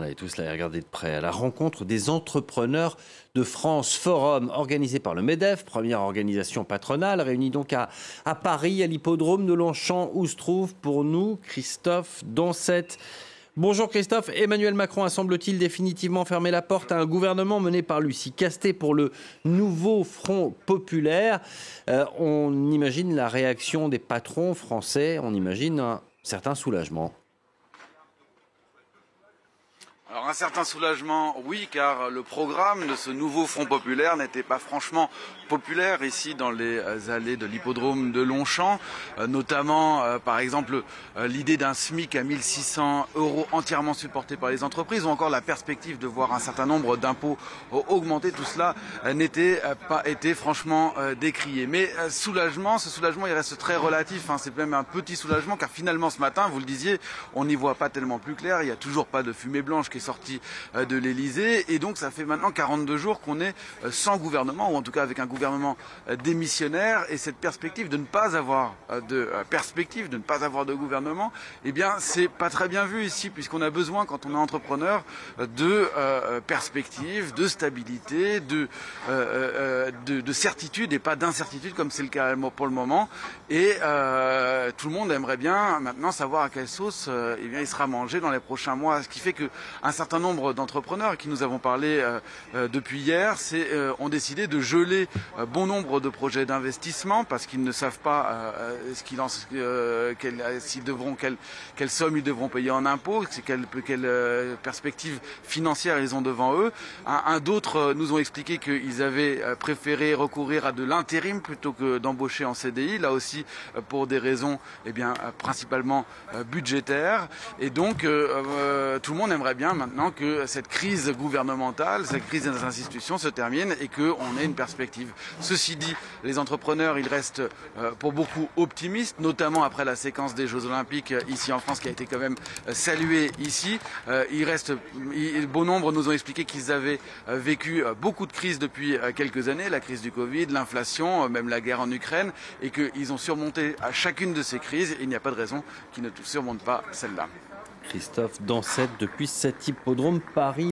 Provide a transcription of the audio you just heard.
Allez, tous là, regardez de près. À la rencontre des entrepreneurs de France, forum organisé par le MEDEF, première organisation patronale, réunie donc à Paris, à l'hippodrome de Longchamp, où se trouve pour nous Christophe Dansette. Bonjour Christophe. Emmanuel Macron a, semble-t-il, définitivement fermé la porte à un gouvernement mené par Lucie Castet pour le nouveau Front populaire. On imagine la réaction des patrons français, on imagine un certain soulagement. Alors un certain soulagement, oui, car le programme de ce nouveau Front populaire n'était pas franchement populaire ici dans les allées de l'hippodrome de Longchamp, notamment par exemple l'idée d'un SMIC à 1 600 € entièrement supporté par les entreprises, ou encore la perspective de voir un certain nombre d'impôts augmenter. Tout cela n'était pas été franchement décrié. Mais ce soulagement il reste très relatif, hein. C'est même un petit soulagement, car finalement ce matin, vous le disiez, on n'y voit pas tellement plus clair. Il n'y a toujours pas de fumée blanche qui est sortie de l'Elysée, et donc ça fait maintenant 42 jours qu'on est sans gouvernement, ou en tout cas avec un gouvernement démissionnaire, et cette perspective de ne pas avoir de gouvernement, eh bien c'est pas très bien vu ici, puisqu'on a besoin, quand on est entrepreneur, de perspective, de stabilité, de certitude, et pas d'incertitude comme c'est le cas pour le moment. Et tout le monde aimerait bien maintenant savoir à quelle sauce eh bien, il sera mangé dans les prochains mois, ce qui fait que un certain nombre d'entrepreneurs à qui nous avons parlé depuis hier ont décidé de geler bon nombre de projets d'investissement, parce qu'ils ne savent pas quelle somme ils devront payer en impôts, quelle perspective financière ils ont devant eux. D'autres nous ont expliqué qu'ils avaient préféré recourir à de l'intérim plutôt que d'embaucher en CDI, là aussi pour des raisons principalement budgétaires. Et donc tout le monde aimerait bien maintenant que cette crise gouvernementale, cette crise des institutions se termine et qu'on ait une perspective. Ceci dit, les entrepreneurs, ils restent pour beaucoup optimistes, notamment après la séquence des Jeux Olympiques ici en France qui a été quand même saluée ici. Bon nombre nous ont expliqué qu'ils avaient vécu beaucoup de crises depuis quelques années, la crise du Covid, l'inflation, même la guerre en Ukraine, et qu'ils ont surmonté à chacune de ces crises, et il n'y a pas de raison qu'ils ne surmontent pas celle-là. Christophe Dansette depuis cet hippodrome Paris.